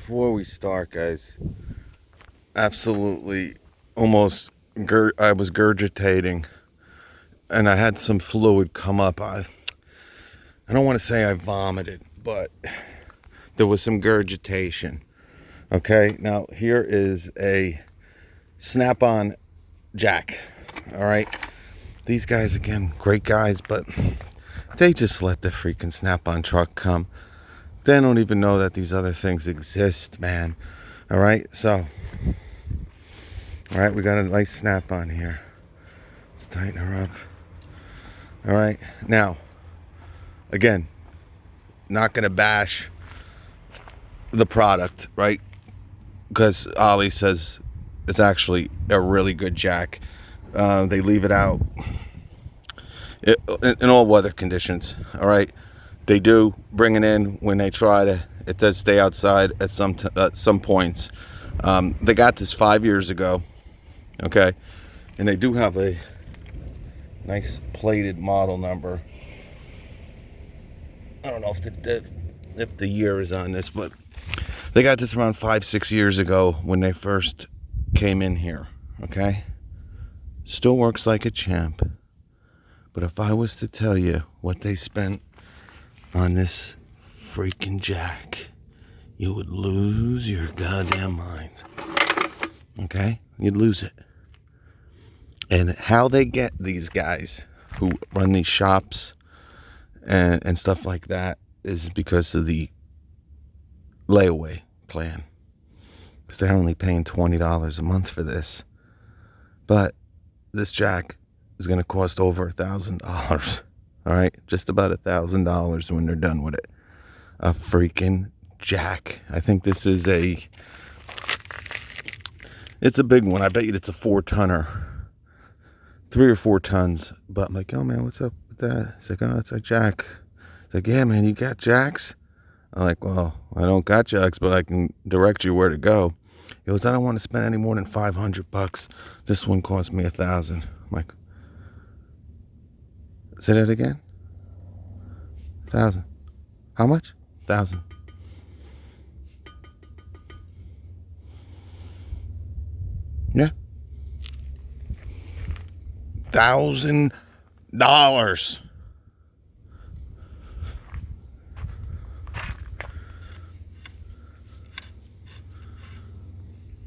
before we start, guys, absolutely almost I was gurgitating and I had some fluid come up. I don't want to say I vomited, but there was some gurgitation. Okay, now here is a Snap-on jack. All right, these guys, again, great guys, but they just let the freaking Snap-on truck come. They don't even know that these other things exist, man. All right, so all right, we got a nice Snap-on here. Let's tighten her up. All right, now again, not gonna bash the product, right? Because Ollie says it's actually a really good jack. They leave it out in all weather conditions. All right, they do bring it in when they try to. It does stay outside at some points. They got this 5 years ago. Okay, and they do have a nice plated model number. I don't know if the year is on this, but they got this around 5-6 years ago when they first came in here. Okay, still works like a champ. But if I was to tell you what they spent on this freaking jack, you would lose your goddamn mind. Okay, you'd lose it. And how they get these guys who run these shops and stuff like that is because of the layaway plan, because they're only paying $20 a month for this. But this jack is going to cost over $1,000. All right, just about $1,000 when they're done with it. A freaking jack. I think this is it's a big one. I bet you it's a 4-tonner, 3 or 4 tons. But I'm like, oh man, what's up with that? It's like, oh, it's a jack. It's like, yeah, man, you got jacks? I'm like, well, I don't got jacks, but I can direct you where to go. He goes, I don't want to spend any more than $500. This one cost me $1,000. I'm like, say that again? 1,000. How much? 1,000. Yeah. $1,000.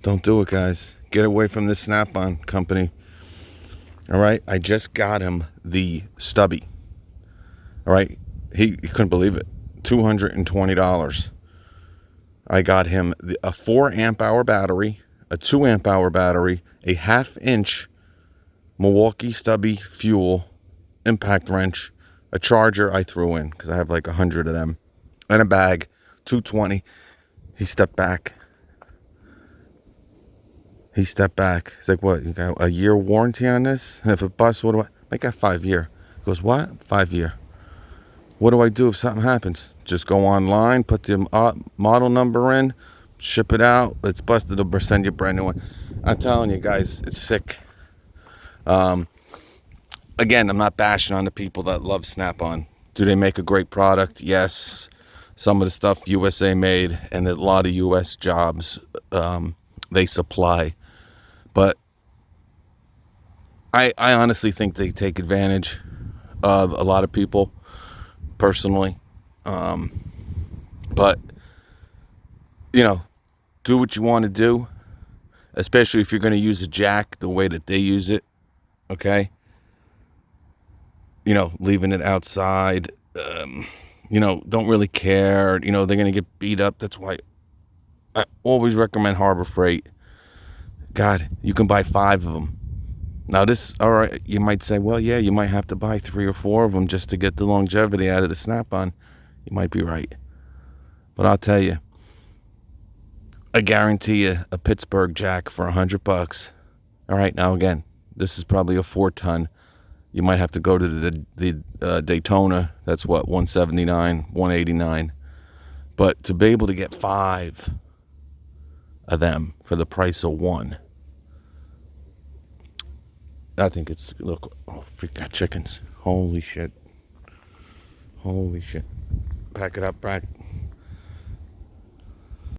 Don't do it, guys. Get away from this Snap-on company. All right, I just got him the stubby. All right, he couldn't believe it. $220. I got him a 4 amp hour battery, a 2 amp hour battery, a 1/2 inch Milwaukee stubby fuel, impact wrench, a charger I threw in because I have like 100 of them, and a bag. $220. He stepped back. He's like, what, you got a year warranty on this? And if it busts, what do I got 5 year. He goes, what? 5 year. What do I do if something happens? Just go online, put the model number in, ship it out. It's busted, they'll send you a brand new one. I'm telling you guys, it's sick. Again, I'm not bashing on the people that love Snap-on. Do they make a great product? Yes. Some of the stuff USA made, and a lot of US jobs they supply. But I honestly think they take advantage of a lot of people, personally. But, do what you want to do, especially if you're going to use a jack the way that they use it, okay? Leaving it outside, don't really care. They're going to get beat up. That's why I always recommend Harbor Freight. God, you can buy 5 of them. Now this, all right, you might say, well, yeah, you might have to buy 3 or 4 of them just to get the longevity out of the Snap-on. You might be right. But I'll tell you, I guarantee you a Pittsburgh jack for $100. All right, now again, this is probably a 4-ton. You might have to go to the Daytona. That's what, 179, 189. But to be able to get 5 of them for the price of 1, I think it's, look, oh, freak, got chickens. Holy shit. Pack it up, Brad.